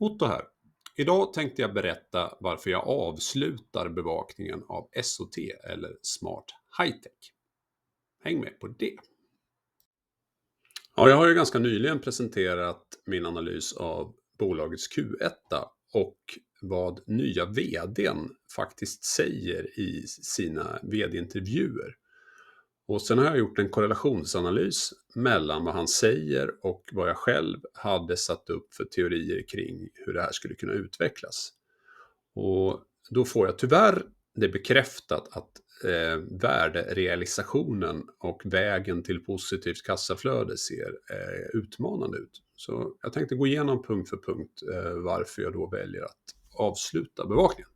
Otto här. Idag tänkte jag berätta varför jag avslutar bevakningen av SOT eller Smart High-Tech. Häng med på det. Ja, jag har ju ganska nyligen presenterat min analys av bolagets Q1 och vad nya vdn faktiskt säger i sina vd-intervjuer. Och sen har jag gjort en korrelationsanalys mellan vad han säger och vad jag själv hade satt upp för teorier kring hur det här skulle kunna utvecklas. Och då får jag tyvärr det bekräftat att värderealisationen och vägen till positivt kassaflöde ser utmanande ut. Så jag tänkte gå igenom punkt för punkt varför jag då väljer att avsluta bevakningen.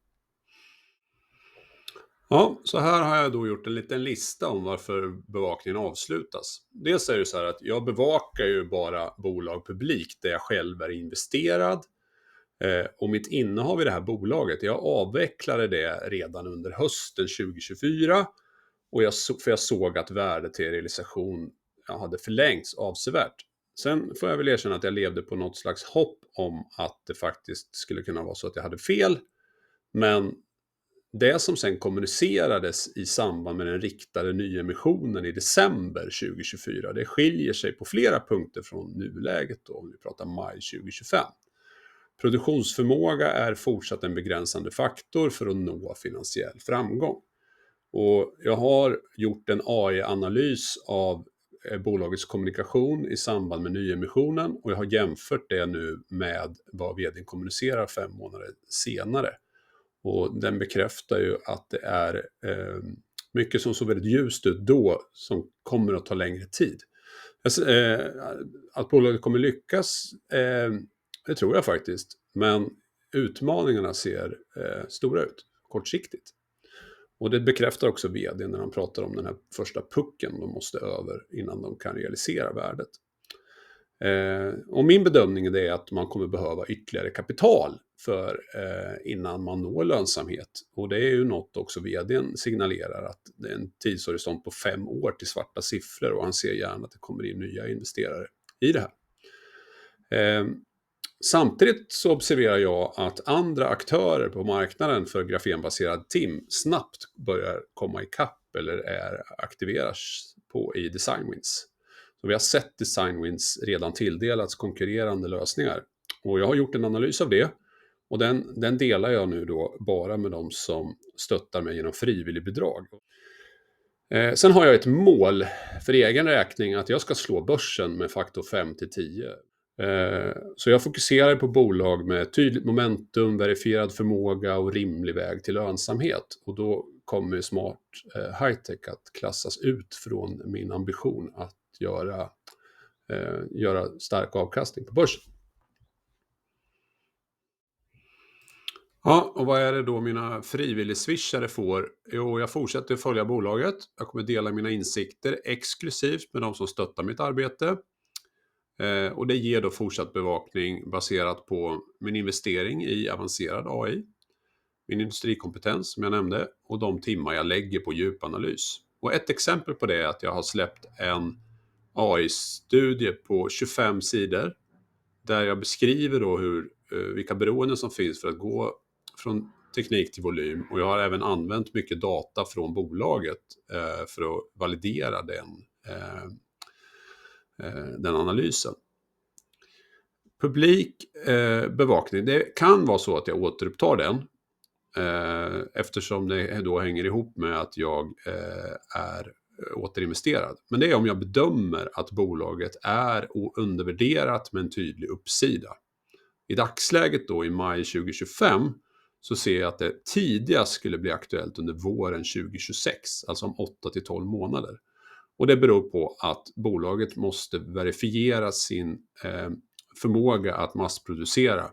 Ja, så här har jag då gjort en liten lista om varför bevakningen avslutas. Dels är det så här att jag bevakar ju bara bolag publikt där jag själv är investerad. Och mitt innehav i det här bolaget, jag avvecklade det redan under hösten 2024. Och för jag såg att värdet till realisation hade förlängts avsevärt. Sen får jag väl erkänna att jag levde på något slags hopp om att det faktiskt skulle kunna vara så att jag hade fel. Men det som sen kommunicerades i samband med den riktade nyemissionen i december 2024, det skiljer sig på flera punkter från nuläget då, om vi pratar maj 2025. Produktionsförmåga är fortsatt en begränsande faktor för att nå finansiell framgång. Och jag har gjort en AI-analys av bolagets kommunikation i samband med nyemissionen och jag har jämfört det nu med vad vdn kommunicerar 5 månader senare. Och den bekräftar ju att det är mycket som såg väldigt ljust ut då som kommer att ta längre tid. Att bolaget kommer lyckas, det tror jag faktiskt. Men utmaningarna ser stora ut, kortsiktigt. Och det bekräftar också vd när de pratar om den här första pucken de måste över innan de kan realisera värdet. Och min bedömning är att man kommer behöva ytterligare kapital innan man når lönsamhet. Och det är ju något också vdn signalerar att det är en tidshorisont på 5 år till svarta siffror och han ser gärna att det kommer in nya investerare i det här. Samtidigt så observerar jag att andra aktörer på marknaden för grafenbaserad TIM snabbt börjar komma i kapp eller aktiveras i design wins. Så vi har sett design wins redan tilldelats konkurrerande lösningar. Och jag har gjort en analys av det. Och den delar jag nu då bara med de som stöttar mig genom frivillig bidrag. Sen har jag ett mål för egen räkning att jag ska slå börsen med faktor 5-10. Så jag fokuserar på bolag med tydligt momentum, verifierad förmåga och rimlig väg till lönsamhet. Och då kommer Smart High-Tech att klassas ut från min ambition att göra stark avkastning på börsen. Ja, och vad är det då mina frivillig-swishare får? Jo, jag fortsätter följa bolaget. Jag kommer dela mina insikter exklusivt med de som stöttar mitt arbete. Och det ger då fortsatt bevakning baserat på min investering i avancerad AI, min industrikompetens som jag nämnde och de timmar jag lägger på djupanalys. Och ett exempel på det är att jag har släppt en AI-studie på 25 sidor där jag beskriver då vilka beroenden som finns för att gå från teknik till volym. Och jag har även använt mycket data från bolaget för att validera den analysen. Publik bevakning, det kan vara så att jag återupptar den eftersom det då hänger ihop med att jag är återinvesterad. Men det är om jag bedömer att bolaget är undervärderat med en tydlig uppsida. I dagsläget då i maj 2025 så ser jag att det tidigast skulle bli aktuellt under våren 2026, alltså om 8-12 månader. Och det beror på att bolaget måste verifiera sin förmåga att massproducera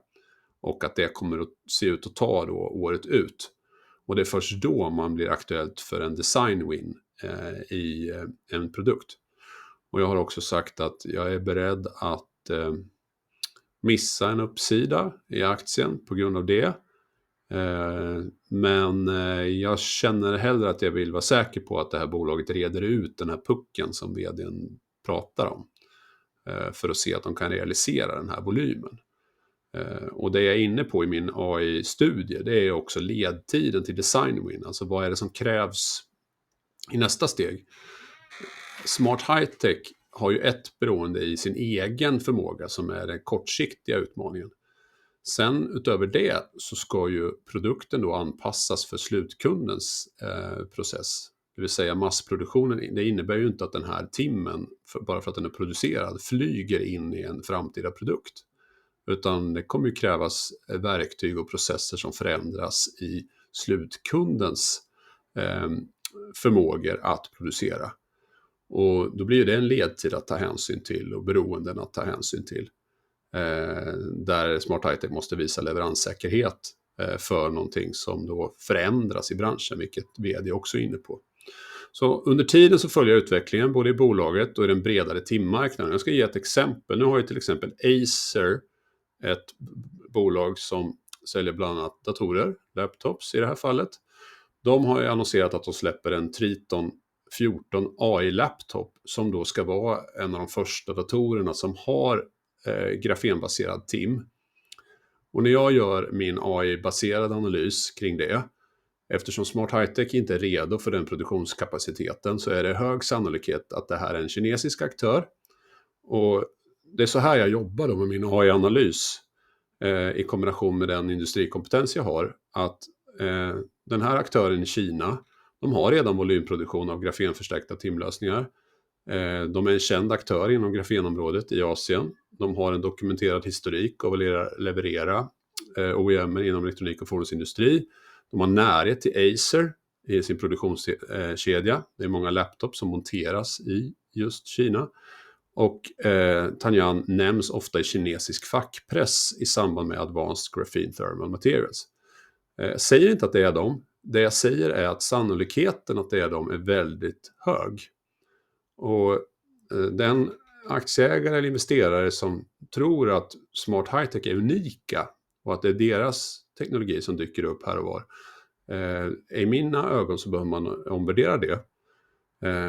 och att det kommer att se ut att ta då året ut. Och det är först då man blir aktuellt för en design win i en produkt. Och jag har också sagt att jag är beredd att missa en uppsida i aktien på grund av det. Men jag känner hellre att jag vill vara säker på att det här bolaget reder ut den här pucken som vdn pratar om. För att se att de kan realisera den här volymen. Och det jag är inne på i min AI-studie, det är också ledtiden till design win. Alltså vad är det som krävs i nästa steg? Smart High-Tech har ju ett beroende i sin egen förmåga som är den kortsiktiga utmaningen. Sen utöver det så ska ju produkten då anpassas för slutkundens process. Det vill säga massproduktionen, det innebär ju inte att den här timmen, bara för att den är producerad, flyger in i en framtida produkt. Utan det kommer ju krävas verktyg och processer som förändras i slutkundens förmågor att producera. Och då blir det en ledtid att ta hänsyn till och beroenden att ta hänsyn till. Där Smart High-Tech måste visa leveranssäkerhet för någonting som då förändras i branschen, vilket vd också är inne på. Så under tiden så följer jag utvecklingen både i bolaget och i den bredare timmarknaden. Jag ska ge ett exempel. Nu har ju till exempel Acer, ett bolag som säljer bland annat datorer, laptops i det här fallet. De har ju annonserat att de släpper en Triton 14 AI-laptop som då ska vara en av de första datorerna som har grafenbaserad TIM. Och när jag gör min AI-baserade analys kring det, eftersom Smart High-Tech inte är redo för den produktionskapaciteten, så är det hög sannolikhet att det här är en kinesisk aktör. Och det är så här jag jobbar då med min AI-analys i kombination med den industrikompetens jag har, att den här aktören i Kina, de har redan volymproduktion av grafenförstärkta timlösningar. De är en känd aktör inom grafenområdet i Asien. De har en dokumenterad historik av att leverera OEM inom elektronik- och fordonsindustri. De har närhet till Acer i sin produktionskedja. Det är många laptops som monteras i just Kina. Och Tanyan nämns ofta i kinesisk fackpress i samband med Advanced Graphene Thermal Materials. Säger inte att det är dem. Det jag säger är att sannolikheten att det är dem är väldigt hög. Och den aktieägare eller investerare som tror att Smart High-Tech är unika och att det är deras teknologi som dyker upp här och var, i mina ögon så behöver man omvärdera det.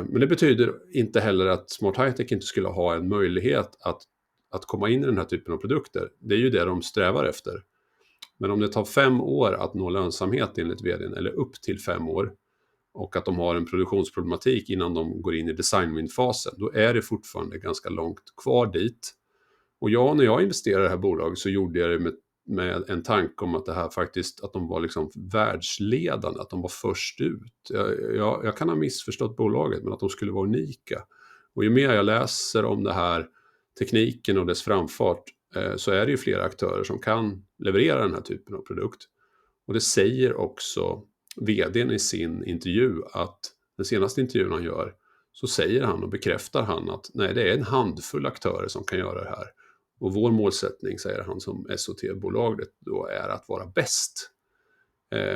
Men det betyder inte heller att Smart High-Tech inte skulle ha en möjlighet att komma in i den här typen av produkter. Det är ju det de strävar efter. Men om det tar 5 år att nå lönsamhet enligt vdn, eller upp till 5 år, och att de har en produktionsproblematik innan de går in i design-win-fasen, då är det fortfarande ganska långt kvar dit. Och när jag investerade i det här bolaget så gjorde jag det med en tanke om att det här faktiskt, att de var liksom världsledande, att de var först ut. Jag kan ha missförstått bolaget, men att de skulle vara unika. Och ju mer jag läser om det här, tekniken och dess framfart, så är det ju flera aktörer som kan leverera den här typen av produkt. Och det säger också vdn i sin intervju, att den senaste intervjun han gör, så säger han och bekräftar han att nej, det är en handfull aktörer som kan göra det här. Och vår målsättning, säger han som SOT-bolaget, då är att vara bäst.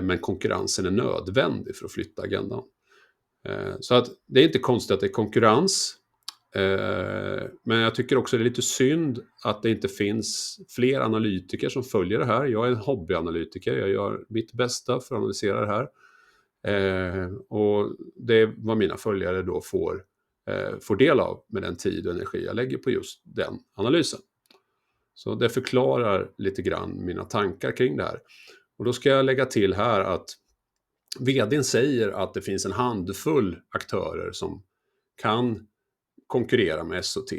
Men konkurrensen är nödvändig för att flytta agendan. Så att det är inte konstigt att det är konkurrens. Men jag tycker också det är lite synd att det inte finns fler analytiker som följer det här. Jag är en hobbyanalytiker, jag gör mitt bästa för att analysera det här. Och det är vad mina följare då får del av med den tid och energi jag lägger på just den analysen. Så det förklarar lite grann mina tankar kring det här. Och då ska jag lägga till här att vdn säger att det finns en handfull aktörer som kan konkurrera med SOT.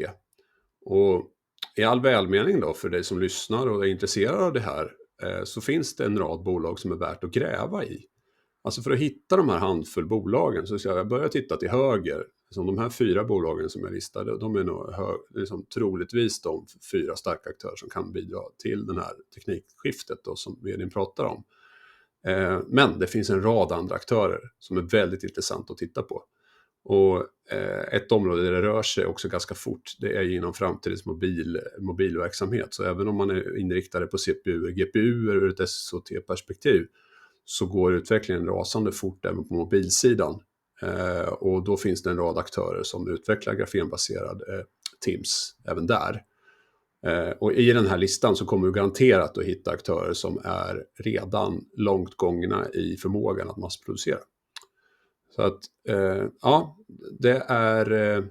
Och i all välmening då för dig som lyssnar och är intresserad av det här, så finns det en rad bolag som är värt att gräva i. Alltså för att hitta de här handfull bolagen så ska jag börja titta till höger. Som de här 4 bolagen som jag listade, de är nog liksom troligtvis de 4 starka aktörer som kan bidra till den här teknikskiftet då, som vdn pratar om. Men det finns en rad andra aktörer som är väldigt intressant att titta på. Och ett område där det rör sig också ganska fort, det är inom framtidens mobilverksamhet. Så även om man är inriktade på CPU och GPU ur ett SOT-perspektiv, så går utvecklingen rasande fort även på mobilsidan. Och då finns det en rad aktörer som utvecklar grafenbaserade TIMS även där. Och i den här listan så kommer du garanterat att hitta aktörer som är redan långt gångna i förmågan att massproducera. Så att ja, det är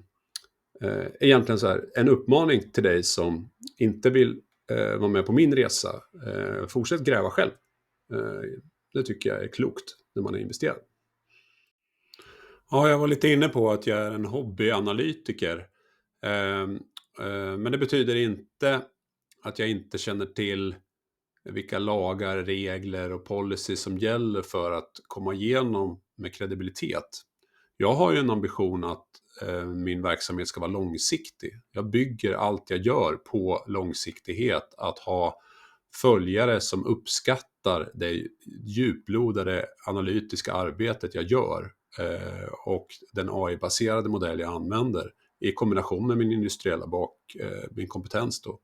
egentligen så här, en uppmaning till dig som inte vill vara med på min resa. Fortsätt gräva själv. Det tycker jag är klokt när man är investerad. Ja, jag var lite inne på att jag är en hobbyanalytiker. Men det betyder inte att jag inte känner till vilka lagar, regler och policy som gäller för att komma igenom med kredibilitet. Jag har ju en ambition att min verksamhet ska vara långsiktig. Jag bygger allt jag gör på långsiktighet. Att ha följare som uppskattar det djuplodade analytiska arbetet jag gör och den AI-baserade modell jag använder i kombination med min industriella min kompetens då.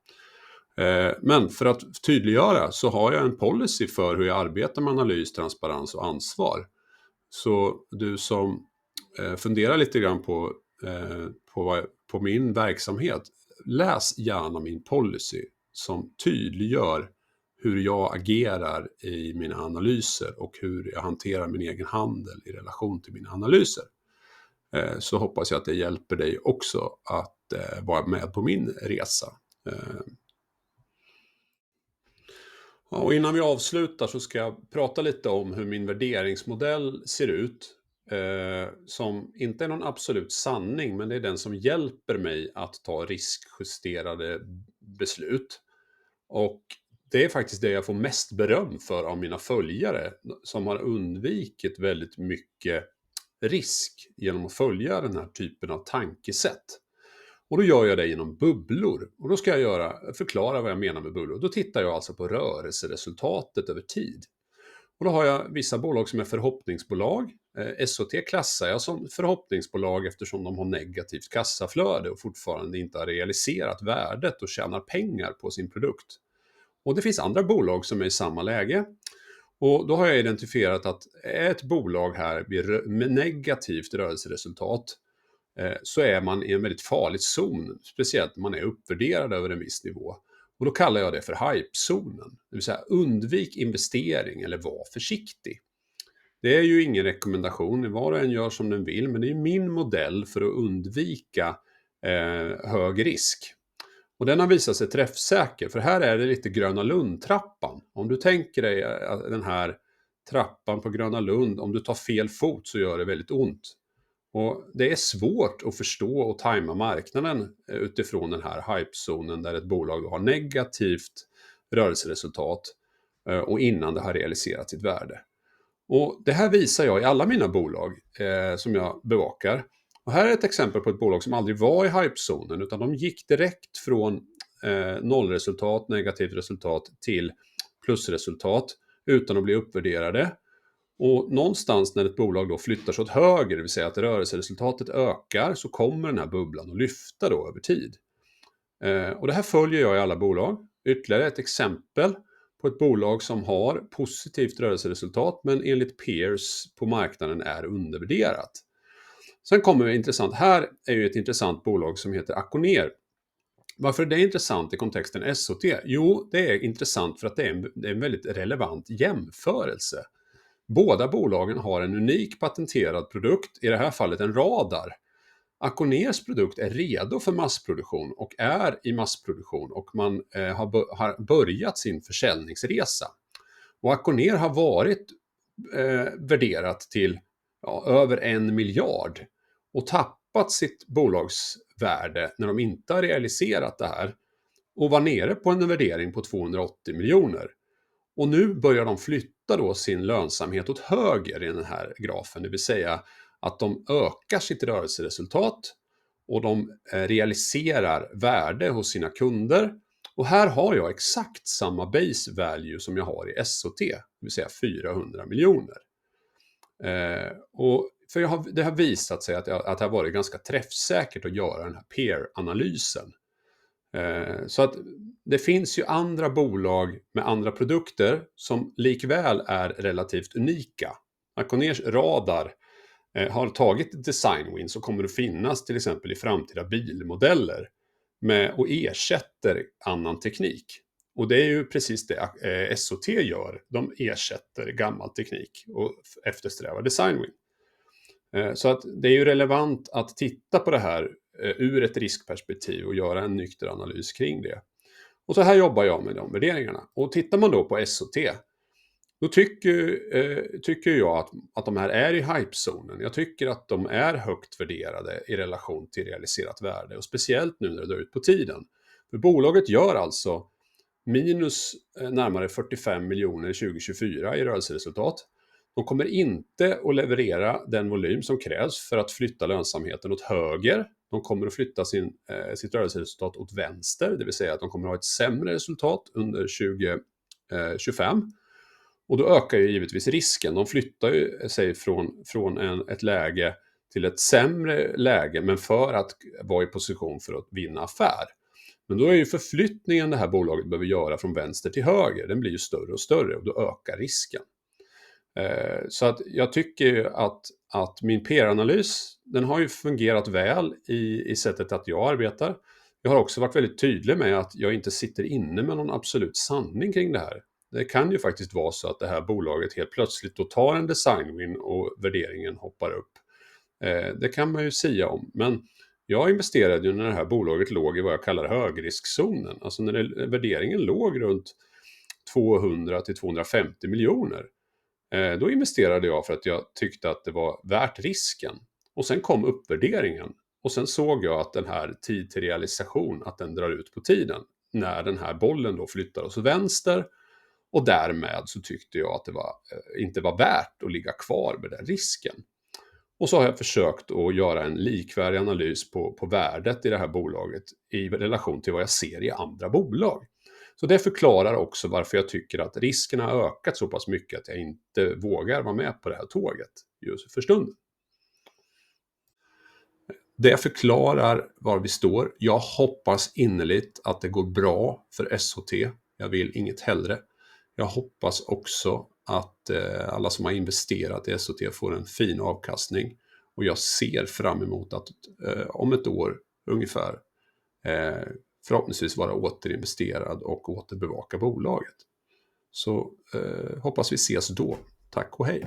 Men för att tydliggöra så har jag en policy för hur jag arbetar med analys, transparens och ansvar. Så du som funderar lite grann på min verksamhet, läs gärna min policy som tydliggör hur jag agerar i mina analyser och hur jag hanterar min egen handel i relation till mina analyser. Så hoppas jag att det hjälper dig också att vara med på min resa. Och innan vi avslutar så ska jag prata lite om hur min värderingsmodell ser ut. Som inte är någon absolut sanning, men det är den som hjälper mig att ta riskjusterade beslut. Och det är faktiskt det jag får mest beröm för av mina följare, som har undvikit väldigt mycket risk genom att följa den här typen av tankesätt. Och då gör jag det genom bubblor. Och då ska jag förklara vad jag menar med bubblor. Då tittar jag alltså på rörelseresultatet över tid. Och då har jag vissa bolag som är förhoppningsbolag. SOT klassar jag som förhoppningsbolag eftersom de har negativt kassaflöde och fortfarande inte har realiserat värdet och tjänar pengar på sin produkt. Och det finns andra bolag som är i samma läge. Och då har jag identifierat att ett bolag här med negativt rörelseresultat, så är man i en väldigt farlig zon, speciellt när man är uppvärderad över en viss nivå. Och då kallar jag det för hype-zonen, det vill säga undvik investering eller var försiktig. Det är ju ingen rekommendation, var och en gör som den vill, men det är min modell för att undvika hög risk. Och den har visat sig träffsäker, för här är det lite Gröna Lund-trappan. Om du tänker dig den här trappan på Gröna Lund, om du tar fel fot så gör det väldigt ont. Och det är svårt att förstå och tajma marknaden utifrån den här hypezonen där ett bolag har negativt rörelseresultat och innan det har realiserat sitt värde. Och det här visar jag i alla mina bolag som jag bevakar. Och här är ett exempel på ett bolag som aldrig var i hypezonen, utan de gick direkt från nollresultat, negativt resultat till plusresultat utan att bli uppvärderade. Och någonstans när ett bolag då flyttar sig åt höger, det vill säga att rörelseresultatet ökar, så kommer den här bubblan att lyfta då över tid. Och det här följer jag i alla bolag. Ytterligare ett exempel på ett bolag som har positivt rörelseresultat men enligt peers på marknaden är undervärderat. Sen kommer det intressant. Här är ju ett intressant bolag som heter Acconer. Varför är det intressant i kontexten SOT? Jo, det är intressant för att det är en väldigt relevant jämförelse. Båda bolagen har en unik patenterad produkt, i det här fallet en radar. Acconers produkt är redo för massproduktion och är i massproduktion och man har börjat sin försäljningsresa. Och Acconer har varit värderat till över 1 miljard och tappat sitt bolagsvärde när de inte har realiserat det här och var nere på en värdering på 280 miljoner. Och nu börjar de flytta då sin lönsamhet åt höger i den här grafen, det vill säga att de ökar sitt rörelseresultat och de realiserar värde hos sina kunder. Och här har jag exakt samma base value som jag har i SOT, det vill säga 400 miljoner. Och det har visat sig att det har varit ganska träffsäkert att göra den här peer-analysen. Så att det finns ju andra bolag med andra produkter som likväl är relativt unika. Acconers radar har tagit design wins och kommer att finnas till exempel i framtida bilmodeller och ersätter annan teknik. Och det är ju precis det SOT gör. De ersätter gammal teknik och eftersträvar design win. Så att det är ju relevant att titta på det här ur ett riskperspektiv och göra en nykter analys kring det. Och så här jobbar jag med de värderingarna. Och tittar man då på SOT, då tycker jag att de här är i hypezonen. Jag tycker att de är högt värderade i relation till realiserat värde. Och speciellt nu när det drar ut på tiden. För bolaget gör alltså minus närmare 45 miljoner 2024 i rörelseresultat. De kommer inte att leverera den volym som krävs för att flytta lönsamheten åt höger. De kommer att flytta sitt rörelseresultat åt vänster, det vill säga att de kommer att ha ett sämre resultat under 2025. Och då ökar ju givetvis risken. De flyttar ju sig från ett läge till ett sämre läge, men för att vara i position för att vinna affär. Men då är ju förflyttningen det här bolaget behöver göra från vänster till höger, den blir ju större och större och då ökar risken. Så att jag tycker att min PR-analys, den har ju fungerat väl i sättet att jag arbetar. Jag har också varit väldigt tydlig med att jag inte sitter inne med någon absolut sanning kring det här. Det kan ju faktiskt vara så att det här bolaget helt plötsligt då tar en design-win och värderingen hoppar upp. Det kan man ju säga om, men jag investerade ju när det här bolaget låg i vad jag kallar högriskzonen. Alltså när värderingen låg runt 200-250 miljoner. Då investerade jag för att jag tyckte att det var värt risken. Och sen kom uppvärderingen. Och sen såg jag att den här tid till realisation, att den drar ut på tiden. När den här bollen då flyttar åt vänster. Och därmed så tyckte jag att det inte var värt att ligga kvar med den risken. Och så har jag försökt att göra en likvärdig analys på värdet i det här bolaget i relation till vad jag ser i andra bolag. Så det förklarar också varför jag tycker att risken har ökat så pass mycket att jag inte vågar vara med på det här tåget just för stunden. Det förklarar var vi står. Jag hoppas innerligt att det går bra för SOT. Jag vill inget hellre. Jag hoppas också att alla som har investerat i SOT får en fin avkastning. Och jag ser fram emot att om ett år ungefär förhoppningsvis vara återinvesterad och återbevaka bolaget. Så hoppas vi ses då. Tack och hej!